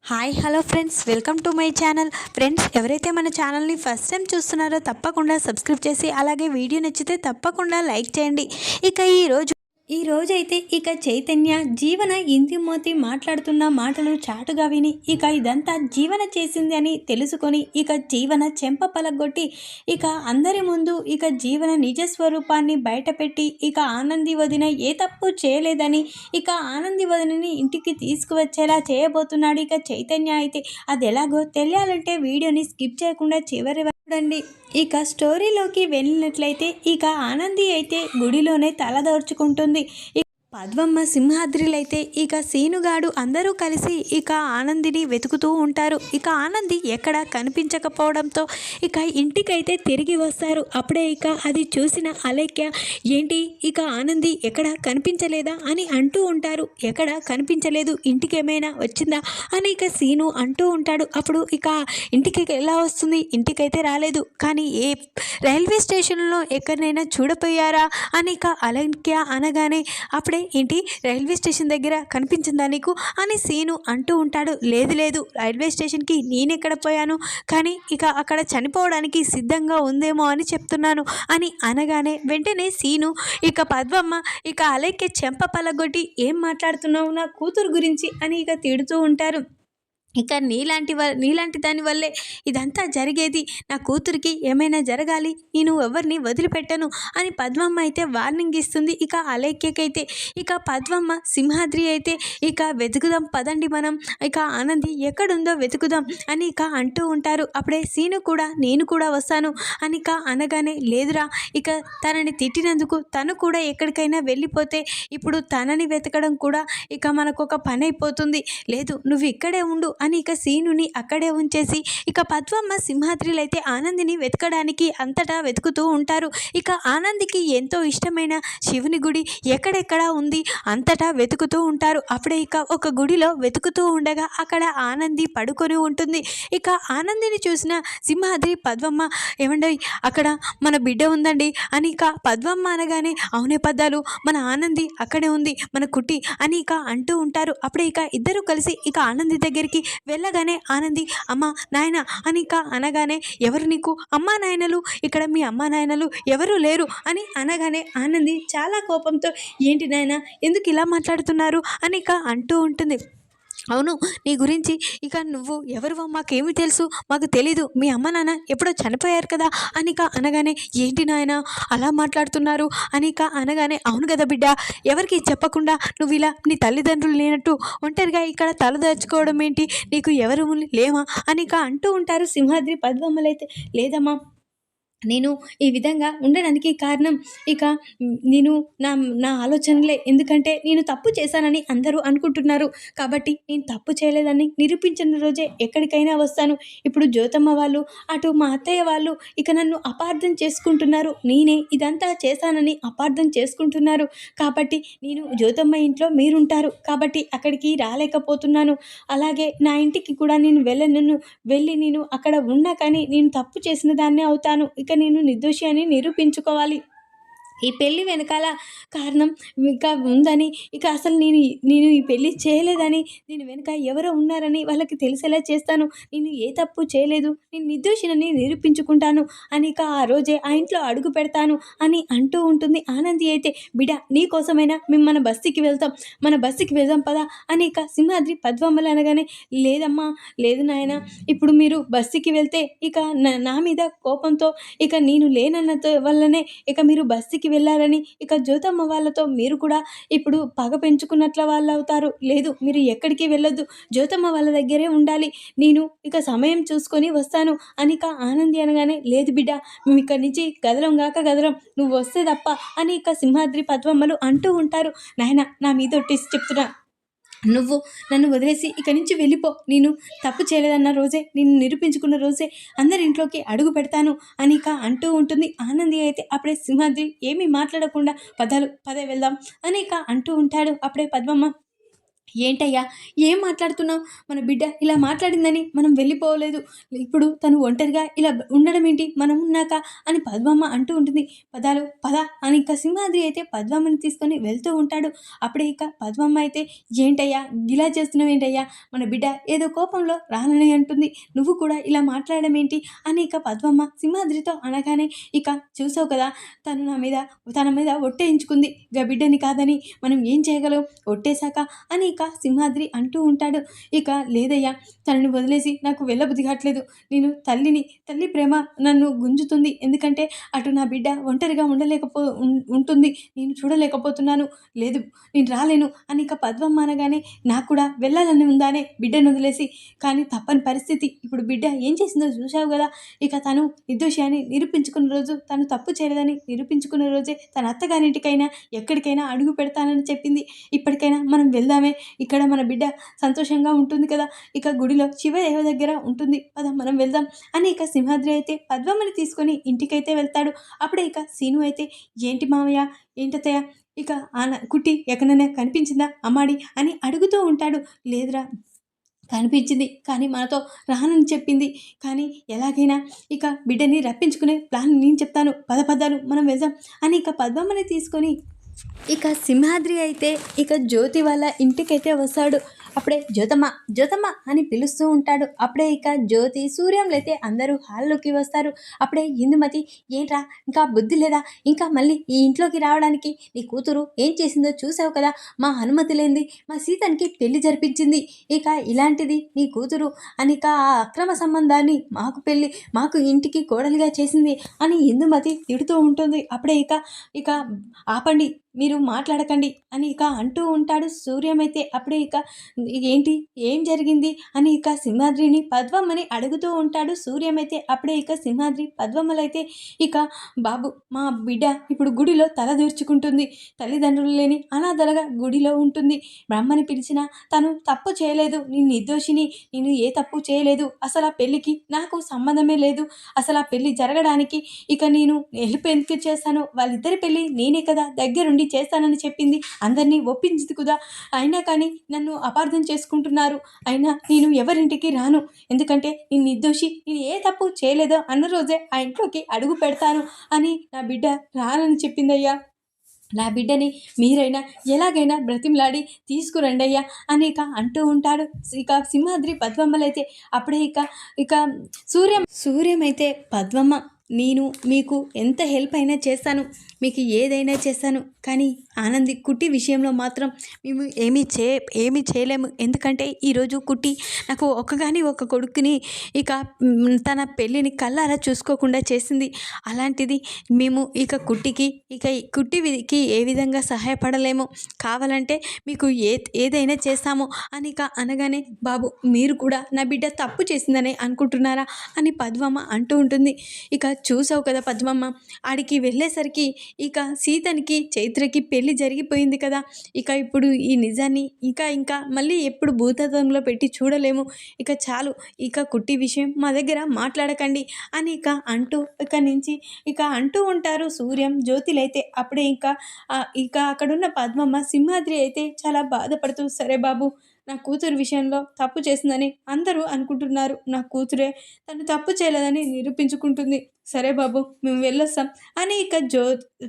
Hi hello friends, welcome to my channel. Friends, ఎవరైతే మన ఛానల్ని ఫస్ట్ టైం చూస్తున్నారో తప్పకుండా సబ్స్క్రైబ్ చేసి అలాగే వీడియో నచ్చితే తప్పకుండా లైక్ చేయండి. ఇక ఈ రోజైతే చైతన్య జీవన ఇంతిమోతి మాట్లాడుతున్న మాటలు చాటుగా విని ఇదంతా జీవన చేసింది అని తెలుసుకొని జీవన చెంప పలగొట్టి అందరి ముందు జీవన నిజస్వరూపాన్ని బయటపెట్టి ఆనంది వదిన ఏ తప్పు చేయలేదని ఆనంది వదినని ఇంటికి తీసుకువచ్చేలా చేయబోతున్నాడు చైతన్య. అయితే అది ఎలాగో తెలియాలంటే వీడియోని స్కిప్ చేయకుండా చివరి చూడండి. స్టోరీలోకి వెళ్ళినట్లయితే ఆనంది అయితే గుడిలోనే తలదోర్చుకుంటుంది. పద్మమ్మ సింహాద్రిలైతే సీనుగాడు అందరూ కలిసి ఆనందిని వెతుకుతూ ఉంటారు. ఆనంది ఎక్కడ కనిపించకపోవడంతో ఇంటికైతే తిరిగి వస్తారు. అప్పుడే అది చూసిన అలేఖ్య, ఏంటి ఆనంది ఎక్కడ కనిపించలేదా అని అంటూ ఉంటారు. ఎక్కడ కనిపించలేదు, ఇంటికి ఏమైనా వచ్చిందా అని సీను అంటూ ఉంటాడు. అప్పుడు ఇంటికి ఎలా వస్తుంది, ఇంటికైతే రాలేదు, కానీ ఏ రైల్వే స్టేషన్లో ఎక్కడైనా చూడపోయారా అని అలేఖ్య అనగానే, అప్పుడే ఏంటి రైల్వే స్టేషన్ దగ్గర కనిపించిందా నీకు అని సీను అంటూ ఉంటాడు. లేదు లేదు, రైల్వే స్టేషన్కి నేనెక్కడ పోయాను, కానీ అక్కడ చనిపోవడానికి సిద్ధంగా ఉందేమో అని చెప్తున్నాను అని అనగానే వెంటనే సీను పద్మమ్మ అలేఖ్య చెంప పలగొట్టి, ఏం మాట్లాడుతున్నావు నా కూతురు గురించి అని తిడుతూ ఉంటారు. నీలాంటి దాని వల్లే ఇదంతా జరిగేది, నా కూతురికి ఏమైనా జరగాలి, నేను ఎవరిని వదిలిపెట్టను అని పద్మమ్మ అయితే వార్నింగ్ ఇస్తుంది. అలేఖ్యకైతే పద్మమ్మ సింహాద్రి అయితే వెతుకుదాం పదండి మనం, ఆనంది ఎక్కడుందో వెతుకుదాం అని అంటూ ఉంటారు. అప్పుడే సీను కూడా నేను కూడా వస్తాను అని అనగానే, లేదురా, తనని తిట్టినందుకు తను కూడా ఎక్కడికైనా వెళ్ళిపోతే ఇప్పుడు తనని వెతకడం కూడా మనకు ఒక పని అయిపోతుంది, లేదు నువ్వు ఇక్కడే ఉండు అని సీనుని అక్కడే ఉంచేసి పద్మమ్మ సింహాద్రిలైతే ఆనందిని వెతకడానికి అంతటా వెతుకుతూ ఉంటారు. ఆనందికి ఎంతో ఇష్టమైన శివుని గుడి ఎక్కడెక్కడ ఉంది అంతటా వెతుకుతూ ఉంటారు. అప్పుడే ఒక గుడిలో వెతుకుతూ ఉండగా అక్కడ ఆనంది పడుకొని ఉంటుంది. ఆనందిని చూసిన సింహాద్రి, పద్మమ్మ, ఏమండోయ్ అక్కడ మన బిడ్డ ఉందండి అని పద్మమ్మ అనగానే, అవునే పద్దాలు, మన ఆనంది అక్కడే ఉంది, మన కుట్టి అని అంటూ ఉంటారు. అప్పుడే ఇద్దరు కలిసి ఆనంది దగ్గరికి వెళ్ళగానే ఆనంది, అమ్మ నాయన అని అనగానే, ఎవరు నీకు అమ్మా నాయనలు, ఇక్కడ మీ అమ్మా నాయనలు ఎవరు లేరు అని అనగానే ఆనంది చాలా కోపంతో, ఏంటి నాయన ఎందుకు ఇలా మాట్లాడుతున్నారు అని అంటూ ఉంటుంది. అవును, నీ గురించి నువ్వు ఎవరివో మాకేమి తెలుసు, మాకు తెలీదు, మీ అమ్మ నాన్న ఎప్పుడో చనిపోయారు కదా అని అనగానే, ఏంటి నాయన అలా మాట్లాడుతున్నారు అని అనగానే, అవును కదా బిడ్డ, ఎవరికి చెప్పకుండా నువ్వు ఇలా నీ తల్లిదండ్రులు లేనట్టు ఒంటరిగా ఇక్కడ తలదాచుకోవడం ఏంటి, నీకు ఎవరు లేమా అని అంటూ ఉంటారు సింహాద్రి, పద్మమ్మలైతే, లేదమ్మా, నేను ఈ విధంగా ఉండడానికి కారణం నేను నా నా ఆలోచనలే, ఎందుకంటే నేను తప్పు చేశానని అందరూ అనుకుంటున్నారు, కాబట్టి నేను తప్పు చేయలేదని నిరూపించిన రోజే ఎక్కడికైనా వస్తాను. ఇప్పుడు జ్యోతమ్మ వాళ్ళు, అటు మా అత్తయ్య వాళ్ళు నన్ను అపార్థం చేసుకుంటున్నారు, నేనే ఇదంతా చేశానని అపార్థం చేసుకుంటున్నారు, కాబట్టి నేను జ్యోతమ్మ ఇంట్లో మీరుంటారు కాబట్టి అక్కడికి రాలేకపోతున్నాను. అలాగే నా ఇంటికి కూడా నేను వెళ్ళి నేను అక్కడ ఉన్నా కానీ నేను తప్పు చేసిన దాన్నే అవుతాను. నేను నిర్దోషి అని నిరూపించుకోవాలి. ఈ పెళ్ళి వెనకాల కారణం ఉందని, అసలు నేను ఈ పెళ్ళి చేయలేదని, దీని వెనుక ఎవరో ఉన్నారని వాళ్ళకి తెలిసేలా చేస్తాను, నేను ఏ తప్పు చేయలేదు, నేను నిర్దోషినని నిరూపించుకుంటాను అని ఆ రోజే ఆ ఇంట్లో అడుగు పెడతాను అని అంటూ ఉంటుంది. ఆనంది అయితే, బిడ నీ కోసమైనా మేము మన బస్సుకి వెళ్దాం పదా అని సింహాద్రి, పద్మమ్మలు అనగానే, లేదమ్మా, లేదు నాయన, ఇప్పుడు మీరు బస్సుకి వెళ్తే నా మీద కోపంతో నేను లేనన్నతో వల్లనే మీరు బస్సుకి వెళ్ళారని జ్యోతమ్మ వాళ్ళతో మీరు కూడా ఇప్పుడు పగ పెంచుకున్నట్ల వాళ్ళు అవుతారు, లేదు మీరు ఎక్కడికి వెళ్ళొద్దు, జ్యోతమ్మ వాళ్ళ దగ్గరే ఉండాలి, నేను సమయం చూసుకొని వస్తాను అని ఆనంది అనగానే, లేదు బిడ్డ, మేము ఇక్కడి నుంచి గదలం గాక గదలం, నువ్వు వస్తే తప్ప అని సింహాద్రి, పద్మమ్మలు అంటూ ఉంటారు. నాయన నా మీద ఒట్టేసి చెప్తున్నా, నువ్వు నన్ను వదిలేసి ఇక్కడి నుంచి వెళ్ళిపో, నేను తప్పు చేయలేదన్న రోజే, నేను నిరూపించుకున్న రోజే అందరి ఇంట్లోకి అడుగు పెడతాను అని అంటూ ఉంటుంది. ఆనంది అయితే అప్పుడే సింహాద్రి ఏమీ మాట్లాడకుండా, పదే వెళ్దాం అని అంటూ ఉంటాడు. అప్పుడే పద్మమ్మ, ఏంటయ్యా ఏం మాట్లాడుతున్నావు? మన బిడ్డ ఇలా మాట్లాడిందని మనం వెళ్ళిపోలేదు. ఇప్పుడు తను ఒంటరిగా ఇలా ఉండడం ఏంటి మనం ఉన్నాక అని పద్మమ్మ అంటూ ఉంటుంది. పదాలు పద అని ఇక సింహాద్రి అయితే పద్మమ్మని తీసుకొని వెళ్తూ ఉంటాడు. అప్పుడే ఇక పద్మమ్మ అయితే ఏంటయ్యా ఇలా చేస్తున్నావు ఏంటయ్యా? మన బిడ్డ ఏదో కోపంలో రానని అంటుంది. నువ్వు కూడా ఇలా మాట్లాడడం ఏంటి అని ఇక పద్మమ్మ సింహాద్రితో అనగానే ఇక చూసావు కదా తన మీద ఒట్టేయించుకుంది. ఇక బిడ్డని కాదని మనం ఏం చేయగలం ఒట్టేశాక అని ఇక సింహాద్రి అంటూ ఉంటాడు. ఇక లేదయ్యా తనని వదిలేసి నాకు వెళ్ళబుద్ధి కావట్లేదు. నేను తల్లి ప్రేమ నన్ను గుంజుతుంది. ఎందుకంటే అటు నా బిడ్డ ఒంటరిగా ఉంటుంది. నేను చూడలేకపోతున్నాను. లేదు నేను రాలేను అని ఇక పద్మమ్మ అనగానే నాకు కూడా వెళ్ళాలని ఉందానే బిడ్డను వదిలేసి. కానీ తప్పని పరిస్థితి. ఇప్పుడు బిడ్డ ఏం చేసిందో చూశావు కదా. ఇక తను నిర్దోషి అని నిరూపించుకున్న రోజు, తను తప్పు చేయలేదని నిరూపించుకున్న రోజే తన అత్తగారింటికైనా ఎక్కడికైనా అడుగు పెడతానని చెప్పింది. ఇప్పటికైనా మనం వెళ్దామే. ఇక్కడ మన బిడ్డ సంతోషంగా ఉంటుంది కదా. ఇక గుడిలో శివదేవ దగ్గర ఉంటుంది. పద మనం వెళ్దాం అని ఇక సింహాద్రి అయితే పద్మమ్మని తీసుకొని ఇంటికైతే వెళ్తాడు. అప్పుడే ఇక సీను అయితే ఏంటి మావయ్య ఏంటత్తయ్య ఇక కుట్టి ఎక్కడైనా కనిపించిందా అమ్మాడి అని అడుగుతూ ఉంటాడు. లేదురా కనిపించింది కానీ మనతో రానని చెప్పింది. కానీ ఎలాగైనా ఇక బిడ్డని రప్పించుకునే ప్లాన్ నేను చెప్తాను. పదాలు మనం వెళ్దాం అని ఇక పద్మమ్మని తీసుకొని ఇక సింహాద్రి అయితే ఇక జ్యోతి వాళ్ళ ఇంటికైతే వస్తాడు. అప్పుడే జ్యోతమ్మ అని పిలుస్తూ ఉంటాడు. అప్పుడే ఇక జ్యోతి సూర్యంలో అయితే అందరూ హాల్లోకి వస్తారు. అప్పుడే ఇందుమతి ఏంట్రా ఇంకా బుద్ధి లేదా ఇంకా మళ్ళీ ఈ ఇంట్లోకి రావడానికి? నీ కూతురు ఏం చేసిందో చూసావు కదా. మా అనుమతి లేనిది మా సీతనికి పెళ్లి జరిపించింది. ఇక ఇలాంటిది నీ కూతురు అని ఇక ఆ అక్రమ సంబంధాన్ని మాకు ఇంటికి కోడలిగా చేసింది అని ఇందుమతి తిడుతూ ఉంటుంది. అప్పుడే ఇక ఆపండి మీరు మాట్లాడకండి అని ఇక అంటూ ఉంటాడు సూర్యమైతే. అప్పుడే ఇక ఏంటి ఏం జరిగింది అని ఇక సింహాద్రిని పద్మమ్మని అడుగుతూ ఉంటాడు సూర్యమైతే. అప్పుడే ఇక సింహాద్రి పద్మమ్మలైతే ఇక బాబు మా బిడ్డ ఇప్పుడు గుడిలో తలదూర్చుకుంటుంది. తల్లిదండ్రులు లేని అనాథలుగా గుడిలో ఉంటుంది. బ్రహ్మని పిలిచినా తను తప్పు చేయలేదు. నేను నిర్దోషిని. నేను ఏ తప్పు చేయలేదు. అసలు ఆ పెళ్ళికి నాకు సంబంధమే లేదు. అసలు ఆ పెళ్ళి జరగడానికి ఇక నేను హెల్ప్ ఎందుకు చేస్తాను? వాళ్ళిద్దరి పెళ్ళి నేనే కదా దగ్గరుండి చేస్తానని చెప్పింది. అందరినీ ఒప్పించింది కదా. అయినా కానీ నన్ను అపార్థం చేసుకుంటున్నారు. అయినా నేను ఎవరింటికి రాను. ఎందుకంటే నేను నిర్దోషి. నేను ఏ తప్పు చేయలేదో అన్న రోజే ఆ ఇంట్లోకి అడుగు పెడతాను అని నా బిడ్డ రానని చెప్పిందయ్యా. నా బిడ్డని మీరైనా ఎలాగైనా బ్రతిమలాడి తీసుకురండి అయ్యా అని ఇక అంటూ ఉంటాడు. ఇక సింహాద్రి పద్మమ్మలైతే అప్పుడే ఇక సూర్యమైతే పద్మమ్మ నేను మీకు ఎంత హెల్ప్ అయినా చేస్తాను. మీకు ఏదైనా చేస్తాను. కానీ ఆనంది కుట్టి విషయంలో మాత్రం మేము ఏమీ చేయలేము. ఎందుకంటే ఈరోజు కుట్టి నాకు ఒక కొడుకుని ఇక తన పెళ్ళిని కళ్ళారా చూసుకోకుండా చేసింది. అలాంటిది మేము ఇక కుట్టికి ఏ విధంగా సహాయపడలేము. కావాలంటే మీకు ఏదైనా చేస్తాము అని ఇక అనగానే బాబు మీరు కూడా నా బిడ్డ తప్పు చేసిందని అనుకుంటున్నారా అని పద్మమ్మ అంటూ ఉంటుంది. ఇక చూసావు కదా పద్మమ్మ ఆడికి వెళ్ళేసరికి ఇక సీతనికి చైత్రకి పెళ్లి జరిగిపోయింది కదా. ఇక ఇప్పుడు ఈ నిజాన్ని ఇంకా మళ్ళీ ఎప్పుడు భూతత్వంలో పెట్టి చూడలేము. ఇక చాలు. ఇక కుట్టి విషయం మా దగ్గర మాట్లాడకండి అని ఇక నుంచి అంటూ ఉంటారు సూర్యం జ్యోతిలైతే. అప్పుడే ఇక అక్కడున్న పద్మమ్మ సింహాద్రి అయితే చాలా బాధపడుతూ సరే బాబు నా కూతురు విషయంలో తప్పు చేసిందని అందరూ అనుకుంటున్నారు. నా కూతురే తను తప్పు చేయలేదని నిరూపించుకుంటుంది. సరే బాబు మేము వెళ్ళొస్తాం అని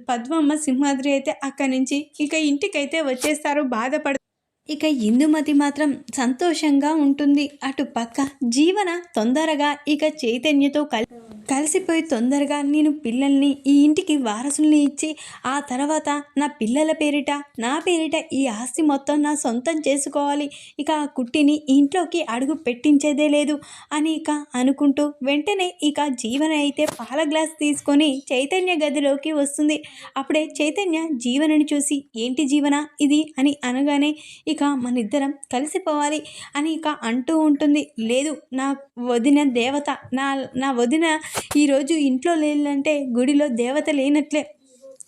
పద్మమ్మ సింహాద్రి అయితే అక్కడి నుంచి ఇంటికైతే వచ్చేస్తారు బాధపడు. ఇక ఇందుమతి మాత్రం సంతోషంగా ఉంటుంది. అటు పక్క జీవన తొందరగా చైతన్యతో కలిసిపోయి తొందరగా నేను పిల్లల్ని ఈ ఇంటికి వారసుల్ని ఇచ్చి ఆ తర్వాత నా పిల్లల నా పేరిట ఈ ఆస్తి మొత్తం నా సొంతం చేసుకోవాలి. ఆ కుట్టిని ఇంట్లోకి అడుగు పెట్టించేదే లేదు అని అనుకుంటూ వెంటనే జీవన అయితే పాల గ్లాస్ తీసుకొని చైతన్య గదిలోకి వస్తుంది. అప్పుడే చైతన్య జీవనని చూసి ఏంటి జీవన ఇది అని అనగానే మన ఇద్దరం కలిసిపోవాలి అని అంటూ ఉంటుంది. లేదు నా వదిన దేవత నా వదిన ఈరోజు ఇంట్లో లేదంటే గుడిలో దేవత లేనట్లే.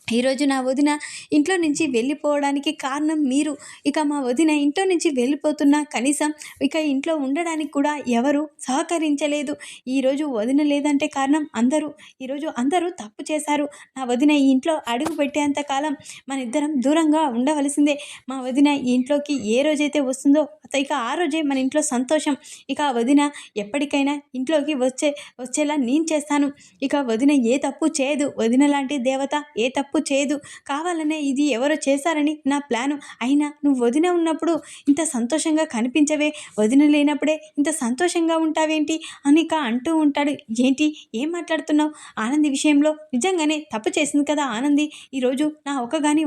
ఈరోజు నా వదిన ఇంట్లో నుంచి వెళ్ళిపోవడానికి కారణం మీరు. ఇక మా వదిన ఇంట్లో నుంచి వెళ్ళిపోతున్నా కనీసం ఇక ఇంట్లో ఉండడానికి కూడా ఎవరు సహకరించలేదు. ఈరోజు వదిన లేదంటే కారణం అందరూ. ఈరోజు అందరూ తప్పు చేశారు. నా వదిన ఈ ఇంట్లో అడుగు పెట్టేంత కాలం మన ఇద్దరం దూరంగా ఉండవలసిందే. మా వదిన ఈ ఇంట్లోకి ఏ రోజైతే వస్తుందో ఇక ఆ రోజే మన ఇంట్లో సంతోషం. ఇక ఆ వదిన ఎప్పటికైనా ఇంట్లోకి వచ్చేలా నేను చేస్తాను. ఇక వదిన ఏ తప్పు చేయదు. వదిన లాంటి దేవత ఏ తప్పు చేయదు. కావాలనే ఇది ఎవరో చేశారని నా ప్లాను. అయినా నువ్వు వదిన ఉన్నప్పుడు ఇంత సంతోషంగా కనిపించవే, వదిన లేనప్పుడే ఇంత సంతోషంగా ఉంటావేంటి అని ఇక అంటూ ఉంటాడు. ఏంటి ఏం మాట్లాడుతున్నావు? ఆనంది విషయంలో నిజంగానే తప్పు చేసింది కదా ఆనంది. ఈరోజు నా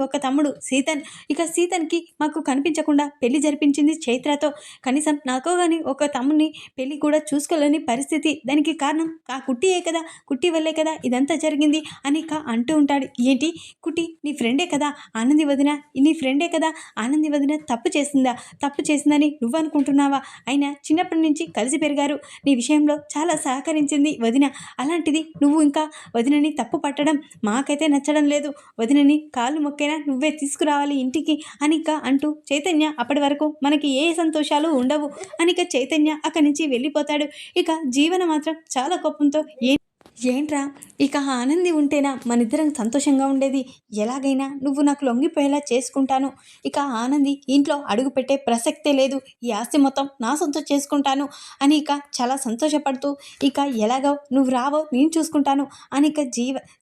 ఒక తమ్ముడు సీతన్. ఇక సీతన్కి మాకు కనిపించకుండా పెళ్లి జరిపించింది చైత్రతో. కనీసం నాకో కానీ ఒక తమ్ముని పెళ్లి కూడా చూసుకోలేని పరిస్థితి. దానికి కారణం ఆ కుట్టియే కదా, కుట్టి వల్లే కదా ఇదంతా జరిగింది అని ఇక అంటూ ఉంటాడు. ఏంటి కుట్టి నీ ఫ్రెండే కదా ఆనంది వదిన, నీ ఫ్రెండే కదా ఆనంది వదిన తప్పు చేసిందని నువ్వు అనుకుంటున్నావా? అయినా చిన్నప్పటి నుంచి కలిసి పెరిగారు. నీ విషయంలో చాలా సహకరించింది వదిన. అలాంటిది నువ్వు ఇంకా వదినని తప్పు పట్టడం మాకైతే నచ్చడం లేదు. వదినని కాళ్ళు మొక్కైనా నువ్వే తీసుకురావాలి ఇంటికి అనిక అంటూ చైతన్య అప్పటి వరకు మనకి ఏ సంతోషాలు ఉండవు అనిక చైతన్య అక్కడి నుంచి వెళ్ళిపోతాడు. ఇక జీవన మాత్రం చాలా కోపంతో ఏంట్రా ఇక ఆనంది ఉంటేనా మనిద్దరం సంతోషంగా ఉండేది? ఎలాగైనా నువ్వు నాకు లొంగిపోయేలా చేసుకుంటాను. ఇక ఆనంది ఇంట్లో అడుగు పెట్టే ప్రసక్తే లేదు. ఈ ఆస్తి మొత్తం నా సొంతం చేసుకుంటాను అని ఇక చాలా సంతోషపడుతూ ఇక ఎలాగో నువ్వు రావో నేను చూసుకుంటాను అని ఇక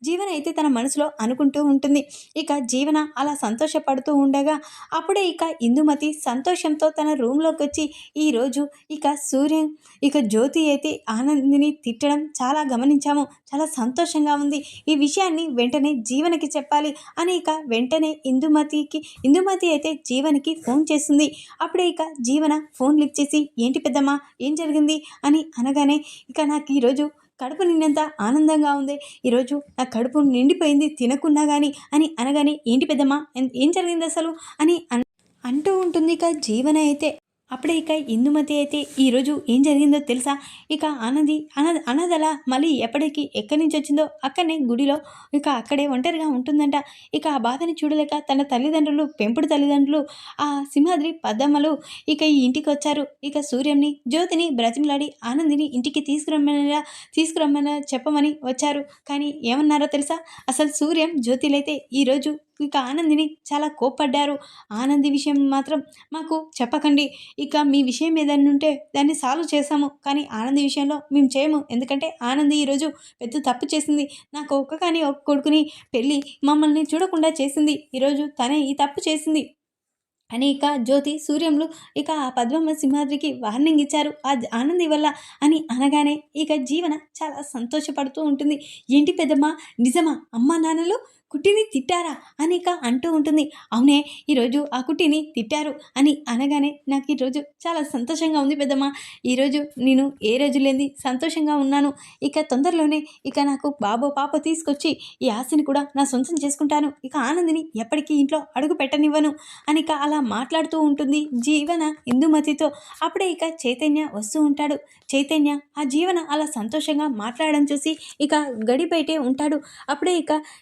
జీవన అయితే తన మనసులో అనుకుంటూ ఉంటుంది. ఇక జీవన అలా సంతోషపడుతూ ఉండగా అప్పుడే ఇక ఇందుమతి సంతోషంతో తన రూమ్లోకి వచ్చి ఈరోజు ఇక సూర్యం ఇక జ్యోతి అయితే ఆనందిని తిట్టడం చాలా గమనించాము. చాలా సంతోషంగా ఉంది. ఈ విషయాన్ని వెంటనే జీవనకి చెప్పాలి అని ఇక వెంటనే ఇందుమతి అయితే జీవనకి ఫోన్ చేస్తుంది. అప్పుడే ఇక జీవన ఫోన్ లిఫ్ట్ చేసి ఏంటి పెద్దమ్మా ఏం జరిగింది అని అనగానే ఇక నాకు ఈరోజు కడుపు నిండంత ఆనందంగా ఉంది. ఈరోజు నా కడుపు నిండిపోయింది తినకున్నా కానీ అని అనగానే ఏంటి పెద్దమ్మా ఏం జరిగింది అసలు అని అంటూ ఉంటుంది ఇక జీవన అయితే. అప్పుడే ఇక ఇందుమతి అయితే ఈరోజు ఏం జరిగిందో తెలుసా? ఇక అన్నదల మళ్ళీ ఎక్కడి నుంచి వచ్చిందో అక్కడనే గుడిలో ఇక అక్కడే ఒంటరిగా ఉంటుందంట. ఇక ఆ బాధని చూడలేక తన పెంపుడు తల్లిదండ్రులు ఆ సింహాద్రి పద్దమ్మలు ఇక ఈ ఇంటికి వచ్చారు. ఇక సూర్యంని జ్యోతిని బ్రతిమలాడి ఆనందిని ఇంటికి తీసుకురమ్మని చెప్పమని వచ్చారు. కానీ ఏమన్నారో తెలుసా? అసలు సూర్యం జ్యోతిలైతే ఈరోజు ఇక ఆనందిని చాలా కోప్పడ్డారు. ఆనంది విషయం మాత్రం మాకు చెప్పకండి. ఇక మీ విషయం ఏదైనా ఉంటే దాన్ని సాల్వ్ చేసాము, కానీ ఆనంది విషయంలో మేము చేయము. ఎందుకంటే ఆనంది ఈరోజు పెద్ద తప్పు చేసింది. నాకు ఒక కొడుకుని పెళ్ళి మమ్మల్ని చూడకుండా చేసింది. ఈరోజు తనే ఈ తప్పు చేసింది అని ఇక జ్యోతి సూర్యంలు ఇక ఆ పద్మమ్మ సింహాద్రికి వార్నింగ్ ఇచ్చారు ఆ ఆనంది వల్ల అని అనగానే ఇక జీవన చాలా సంతోషపడుతూ ఉంటుంది. ఏంటి పెద్దమ్మ నిజమా అమ్మా నాన్నలు కుట్టిని తిట్టారా అని ఇక అంటూ ఉంటుంది. అవునే ఈరోజు ఆ కుట్టిని తిట్టారు అని అనగానే నాకు ఈరోజు చాలా సంతోషంగా ఉంది పెద్దమ్మ. ఈరోజు నేను ఏ రోజు లేని సంతోషంగా ఉన్నాను. ఇక తొందరలోనే ఇక నాకు బాబో పాప తీసుకొచ్చి ఈ ఆస్తిని కూడా నా సొంతం చేసుకుంటాను. ఇక ఆనందిని ఎప్పటికీ ఇంట్లో అడుగు పెట్టనివ్వను అని ఇక అలా మాట్లాడుతూ ఉంటుంది జీవన ఇందుమతితో. అప్పుడే ఇక చైతన్య వస్తూ ఉంటాడు. చైతన్య ఆ జీవన అలా సంతోషంగా మాట్లాడడం చూసి ఇక గడి బయటే ఉంటాడు. అప్పుడే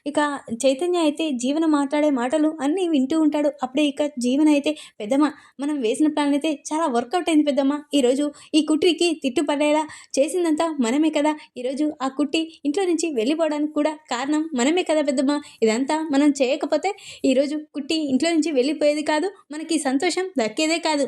ఇక చైతన్య అయితే జీవన మాట్లాడే మాటలు అన్నీ వింటూ ఉంటాడు. అప్పుడే ఇక జీవన అయితే పెద్దమ్మ మనం వేసిన ప్లాన్ అయితే చాలా వర్కౌట్ అయింది పెద్దమ్మ. ఈరోజు ఈ కుట్రికి తిట్టుపడేలా చేసిందంతా మనమే కదా. ఈరోజు ఆ కుట్టి ఇంట్లో నుంచి వెళ్ళిపోవడానికి కూడా కారణం మనమే కదా పెద్దమ్మ. ఇదంతా మనం చేయకపోతే ఈరోజు కుట్టి ఇంట్లో నుంచి వెళ్ళిపోయేది కాదు, మనకి సంతోషం దక్కేదే కాదు.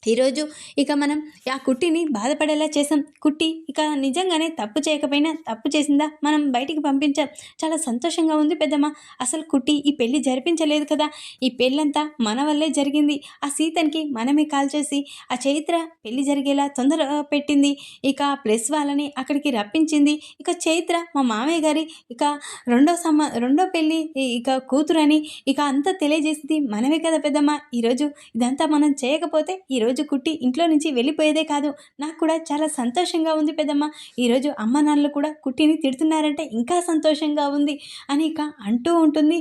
ఈరోజు ఇక మనం ఆ కుట్టిని బాధపడేలా చేసాం. కుట్టి ఇక నిజంగానే తప్పు చేయకపోయినా తప్పు చేసిందా మనం బయటికి పంపించాం. చాలా సంతోషంగా ఉంది పెద్దమ్మ. అసలు కుట్టి ఈ పెళ్ళి జరిపించలేదు కదా, ఈ పెళ్ళంతా మన వల్లే జరిగింది. ఆ సీతన్కి మనమే కాల్ చేసి ఆ చైత్ర పెళ్ళి జరిగేలా తొందర పెట్టింది. ఇక ప్రెస్ వాళ్ళని అక్కడికి రప్పించింది. ఇక చైత్ర మా మామయ్య గారి ఇక రెండో పెళ్ళి ఇక కూతురని ఇక అంతా తెలియజేసింది మనమే కదా పెద్దమ్మ. ఈరోజు ఇదంతా మనం చేయకపోతే ఈరోజు ఈరోజు కుట్టి ఇంట్లో నుంచి వెళ్ళిపోయేదే కాదు, నాకు కూడా చాలా సంతోషంగా ఉంది పెద్దమ్మ. ఈరోజు అమ్మ నాన్నలు కూడా కుట్టిని తిడుతున్నారంటే ఇంకా సంతోషంగా ఉంది అని ఇక అంటూ ఉంటుంది.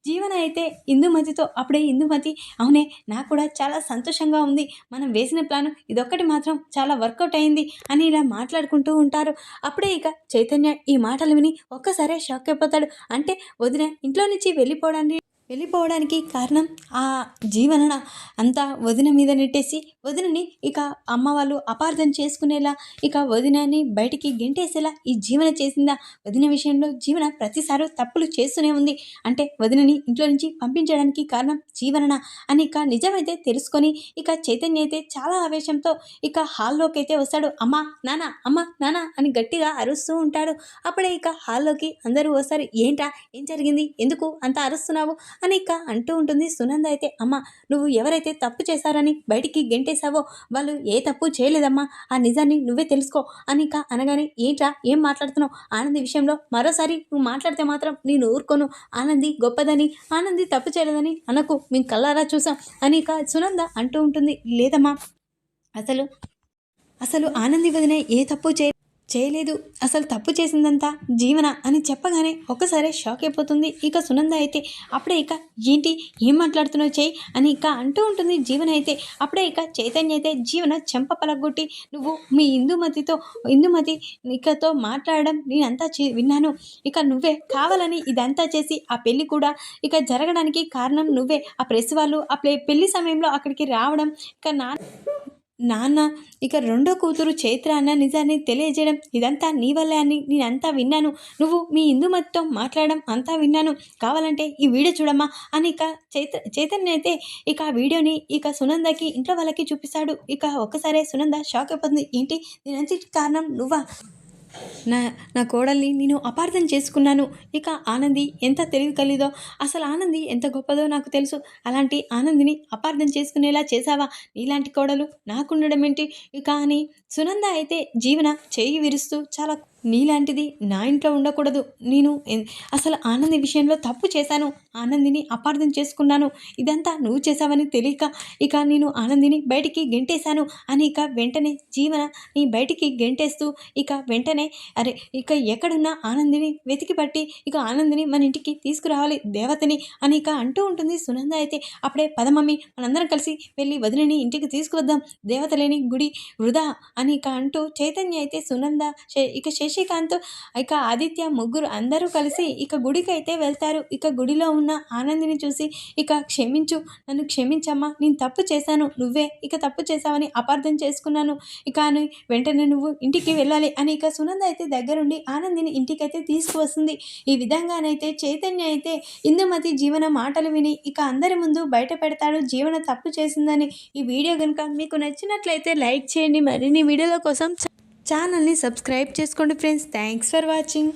జీవన అయితే ఇందుమతితో అప్పుడే ఇందుమతి, అవునే నాకు కూడా చాలా సంతోషంగా ఉంది, మనం వేసిన ప్లాను ఇదొక్కటి మాత్రం చాలా వర్కౌట్ అయింది అని ఇలా మాట్లాడుకుంటూ ఉంటారు. అప్పుడే ఇక చైతన్య ఈ మాటలు విని ఒక్కసారే షాక్ అయిపోతాడు. అంటే వదిన ఇంట్లో నుంచి వెళ్ళిపోవడానికి కారణం ఆ జీవన అంతా వదిన మీద నెట్టేసి వదినని ఇక అమ్మ వాళ్ళు అపార్థం చేసుకునేలా, ఇక వదినని బయటికి గెంటేసేలా ఈ జీవన చేసిందా? వదిన విషయంలో జీవన ప్రతిసారి తప్పులు చేస్తూనే ఉంది, అంటే వదినని ఇంట్లో నుంచి పంపించడానికి కారణం జీవనన అని ఇక నిజమైతే తెలుసుకొని ఇక చైతన్య అయితే చాలా ఆవేశంతో ఇక హాల్లోకి అయితే వస్తాడు. అమ్మ నాన్న అని గట్టిగా అరుస్తూ ఉంటాడు. అప్పుడే ఇక హాల్లోకి అందరూ వస్తారు. ఏంట్రా, ఏం జరిగింది, ఎందుకు అంత అరుస్తున్నావు అని ఇక అంటూ ఉంటుంది. సునంద అయితే, అమ్మ నువ్వు ఎవరైతే తప్పు చేశారని బయటికి గెంటేశావో వాళ్ళు ఏ తప్పు చేయలేదమ్మా, ఆ నిజాన్ని నువ్వే తెలుసుకో అని ఇక అనగానే, ఏంట్రా ఏం మాట్లాడుతున్నావు, ఆనంది విషయంలో మరోసారి నువ్వు మాట్లాడితే మాత్రం నేను ఊరుకోను, ఆనంది గొప్పదని, ఆనంది తప్పు చేయలేదని అనకు, మేము కళ్ళారా చూసాం అని ఇక సునంద అంటూ ఉంటుంది. లేదమ్మా, అసలు ఆనంది వదిన ఏ తప్పు చేయలేదు, అసలు తప్పు చేసిందంతా జీవన అని చెప్పగానే ఒక్కసారి షాక్ అయిపోతుంది. ఇక సునంద అయితే అప్పుడే ఇక ఏంటి, ఏం మాట్లాడుతున్నావు చేయి అని ఇక అంటూ ఉంటుంది. జీవన అయితే అప్పుడే ఇక చైతన్య అయితే జీవన చెంప పలగొట్టి, నువ్వు మీ ఇందుమతి ఇకతో మాట్లాడడం నేనంతా విన్నాను, ఇక నువ్వే కావాలని ఇదంతా చేసి ఆ పెళ్ళి కూడా ఇక జరగడానికి కారణం నువ్వే, ఆ ప్రెస్ వాళ్ళు ఆ పెళ్లి సమయంలో అక్కడికి రావడం, ఇక నాన్న ఇక రెండో కూతురు చైత్ర అన్న నిజాన్ని తెలియజేయడం ఇదంతా నీ వల్లే అని నేనంతా విన్నాను, నువ్వు మీ ఇందుమతితో మాట్లాడడం అంతా విన్నాను, కావాలంటే ఈ వీడియో చూడమ్మా అని ఇక చైతన్య అయితే ఇక ఆ వీడియోని ఇక సునందకి ఇంట్లో వాళ్ళకి చూపిస్తాడు. ఇక ఒక్కసారే సునంద షాక్ అయిపోతుంది. ఏంటి, దీనికి కారణం నువ్వా? నా కోడల్ని నేను అపార్థం చేసుకున్నాను, ఇక ఆనంది ఎంత తెలివి కలిదో, అసలు ఆనంది ఎంత గొప్పదో నాకు తెలుసు, అలాంటి ఆనందిని అపార్థం చేసుకునేలా చేసావా, నీలాంటి కోడలు నాకుండడం ఏంటి ఇక అని సునంద అయితే జీవన చేయి విరుస్తూ, చాలా నీలాంటిది నా ఇంట్లో ఉండకూడదు, నేను అసలు ఆనంది విషయంలో తప్పు చేశాను, ఆనందిని అపార్థం చేసుకున్నాను, ఇదంతా నువ్వు చేసావని తెలియక ఇక నేను ఆనందిని బయటికి గెంటేశాను అని ఇక వెంటనే జీవన నీ బయటికి గెంటేస్తూ ఇక వెంటనే అరే ఇక ఎక్కడున్నా ఆనందిని వెతికి పట్టి ఇక ఆనందిని మన ఇంటికి తీసుకురావాలి దేవతని అని ఇక అంటూ ఉంటుంది. సునంద అయితే అప్పుడే పదమమ్మి మనందరం కలిసి వెళ్ళి వదిలిని ఇంటికి తీసుకువద్దాం, దేవత లేని గుడి వృధా అని ఇక అంటూ చైతన్య అయితే సునంద ఇక శశికాంత్ ఇక ఆదిత్య ముగ్గురు అందరూ కలిసి ఇక గుడికి అయితే వెళ్తారు. ఇక గుడిలో ఉన్న ఆనందిని చూసి ఇక క్షమించు, నన్ను క్షమించమ్మా, నేను తప్పు చేశాను, నువ్వే ఇక తప్పు చేశావని అపార్థం చేసుకున్నాను, ఇక అని వెంటనే నువ్వు ఇంటికి వెళ్ళాలి అని ఇక సునంద అయితే దగ్గరుండి ఆనందిని ఇంటికైతే తీసుకువస్తుంది. ఈ విధంగానైతే చైతన్య అయితే ఇందుమతి జీవన మాటలు విని ఇక అందరి ముందు బయట పెడతాడు జీవన తప్పు చేసిందని. ఈ వీడియో కనుక మీకు నచ్చినట్లయితే లైక్ చేయండి, మరిన్ని వీడియోల కోసం ఛానల్ని సబ్స్క్రైబ్ చేసుకోండి ఫ్రెండ్స్. Thanks for watching.